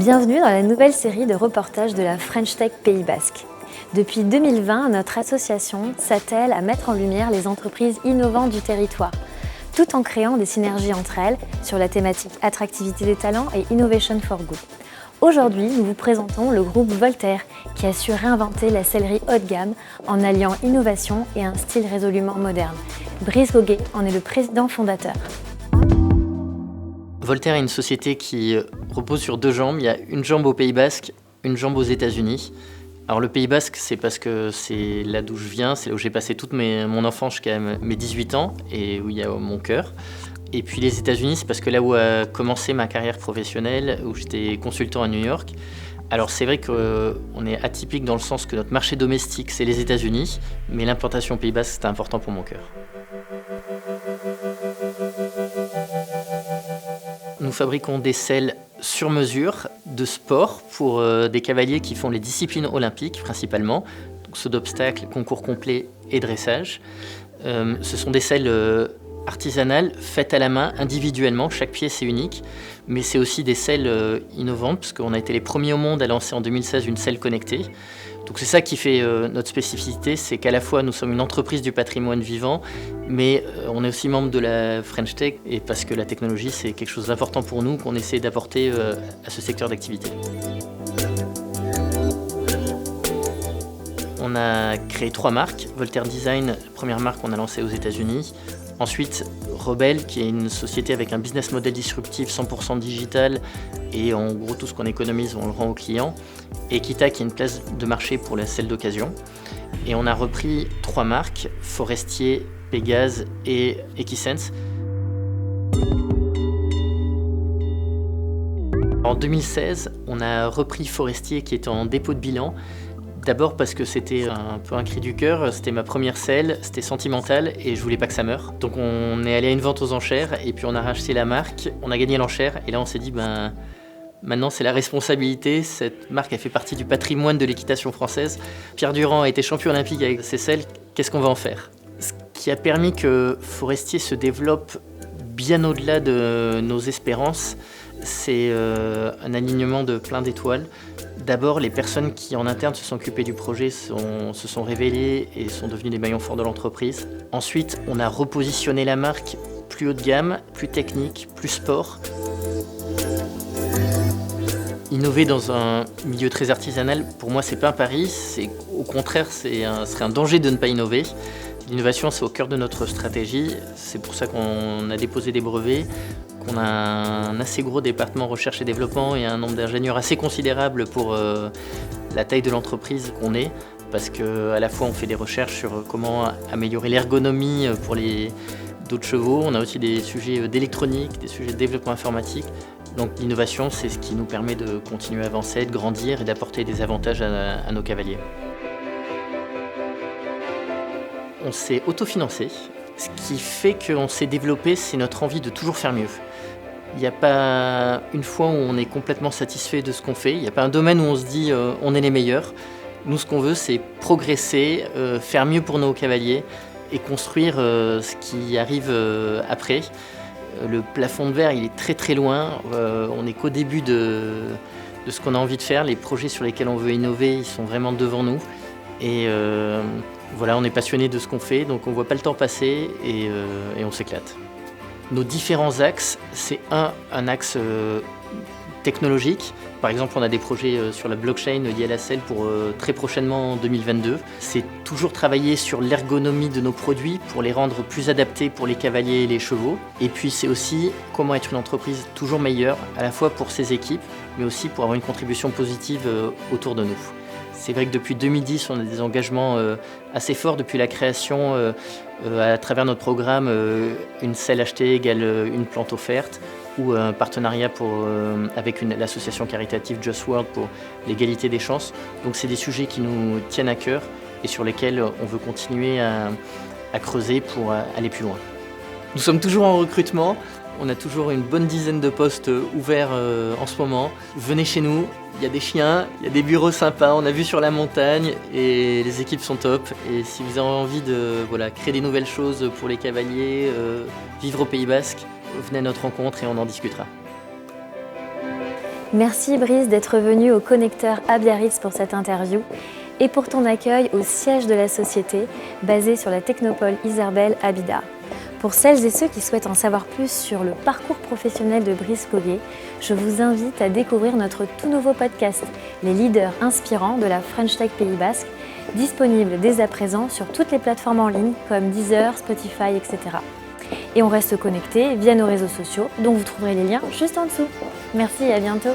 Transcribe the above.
Bienvenue dans la nouvelle série de reportages de la French Tech Pays Basque. Depuis 2020, notre association s'attelle à mettre en lumière les entreprises innovantes du territoire, tout en créant des synergies entre elles sur la thématique attractivité des talents et innovation for good. Aujourd'hui, nous vous présentons le groupe Voltaire qui a su réinventer la sellerie haut de gamme en alliant innovation et un style résolument moderne. Brice Goguet en est le président fondateur. Voltaire est une société qui repose sur deux jambes. Il y a une jambe au Pays Basque, une jambe aux États-Unis. Alors le Pays Basque, c'est parce que c'est là d'où je viens, c'est là où j'ai passé toute mon enfance jusqu'à mes 18 ans et où il y a mon cœur. Et puis les États-Unis, c'est parce que là où a commencé ma carrière professionnelle, où j'étais consultant à New York. Alors c'est vrai qu'on est atypique dans le sens que notre marché domestique, c'est les États-Unis, mais l'implantation au Pays Basque, c'est important pour mon cœur. Nous fabriquons des selles sur mesure de sport pour des cavaliers qui font les disciplines olympiques principalement, donc saut d'obstacles, concours complet et dressage. Ce sont des selles artisanales faites à la main individuellement, chaque pièce est unique, mais c'est aussi des selles innovantes parce qu'on a été les premiers au monde à lancer en 2016 une selle connectée. Donc c'est ça qui fait notre spécificité, c'est qu'à la fois nous sommes une entreprise du patrimoine vivant, mais on est aussi membre de la French Tech, et parce que la technologie c'est quelque chose d'important pour nous qu'on essaie d'apporter à ce secteur d'activité. On a créé 3 marques. Voltaire Design, la première marque qu'on a lancée aux États-Unis. Ensuite, Rebelle, qui est une société avec un business model disruptif 100% digital, et en gros tout ce qu'on économise, on le rend aux clients. Et Kita, qui est une place de marché pour la selle d'occasion. Et on a repris 3 marques, Forestier, Pégase et Equisense. En 2016, on a repris Forestier qui était en dépôt de bilan. D'abord parce que c'était un peu un cri du cœur, c'était ma première selle, c'était sentimental et je voulais pas que ça meure. Donc on est allé à une vente aux enchères et puis on a racheté la marque, on a gagné l'enchère et là on s'est dit maintenant c'est la responsabilité, cette marque elle fait partie du patrimoine de l'équitation française. Pierre Durand a été champion olympique avec ses selles, qu'est-ce qu'on va en faire? Ce qui a permis que Forestier se développe bien au-delà de nos espérances, c'est un alignement de plein d'étoiles. D'abord, les personnes qui en interne se sont occupées du projet se sont révélées et sont devenues des maillons forts de l'entreprise. Ensuite, on a repositionné la marque plus haut de gamme, plus technique, plus sport. Innover dans un milieu très artisanal, pour moi, c'est pas un pari, au contraire, ce serait un danger de ne pas innover. L'innovation, c'est au cœur de notre stratégie. C'est pour ça qu'on a déposé des brevets, qu'on a un assez gros département recherche et développement et un nombre d'ingénieurs assez considérable pour la taille de l'entreprise qu'on est. Parce qu'à la fois, on fait des recherches sur comment améliorer l'ergonomie pour d'autres chevaux. On a aussi des sujets d'électronique, des sujets de développement informatique. Donc l'innovation, c'est ce qui nous permet de continuer à avancer, de grandir et d'apporter des avantages à nos cavaliers. On s'est autofinancé. Ce qui fait qu'on s'est développé, c'est notre envie de toujours faire mieux. Il n'y a pas une fois où on est complètement satisfait de ce qu'on fait. Il n'y a pas un domaine où on se dit on est les meilleurs. Nous, ce qu'on veut, c'est progresser, faire mieux pour nos cavaliers et construire ce qui arrive après. Le plafond de verre, il est très très loin. On n'est qu'au début de ce qu'on a envie de faire. Les projets sur lesquels on veut innover, ils sont vraiment devant nous. Et voilà, on est passionné de ce qu'on fait, donc on ne voit pas le temps passer et on s'éclate. Nos différents axes, c'est un axe technologique. Par exemple, on a des projets sur la blockchain liés à la selle pour très prochainement en 2022. C'est toujours travailler sur l'ergonomie de nos produits pour les rendre plus adaptés pour les cavaliers et les chevaux. Et puis c'est aussi comment être une entreprise toujours meilleure, à la fois pour ses équipes, mais aussi pour avoir une contribution positive autour de nous. C'est vrai que depuis 2010, on a des engagements assez forts depuis la création à travers notre programme une selle achetée égale une plante offerte ou un partenariat avec l'association caritative Just World pour l'égalité des chances. Donc c'est des sujets qui nous tiennent à cœur et sur lesquels on veut continuer à creuser pour aller plus loin. Nous sommes toujours en recrutement. On a toujours une bonne dizaine de postes ouverts en ce moment. Venez chez nous, il y a des chiens, il y a des bureaux sympas, on a vu sur la montagne et les équipes sont top. Et si vous avez envie de créer des nouvelles choses pour les cavaliers, vivre au Pays Basque, venez à notre rencontre et on en discutera. Merci Brice d'être venu au Connecteur à Biarritz pour cette interview et pour ton accueil au siège de la société, basé sur la Technopole Iserbel à Bidart. Pour celles et ceux qui souhaitent en savoir plus sur le parcours professionnel de Brice Coguet, je vous invite à découvrir notre tout nouveau podcast, Les leaders inspirants de la French Tech Pays Basque, disponible dès à présent sur toutes les plateformes en ligne comme Deezer, Spotify, etc. Et on reste connecté via nos réseaux sociaux, dont vous trouverez les liens juste en dessous. Merci et à bientôt.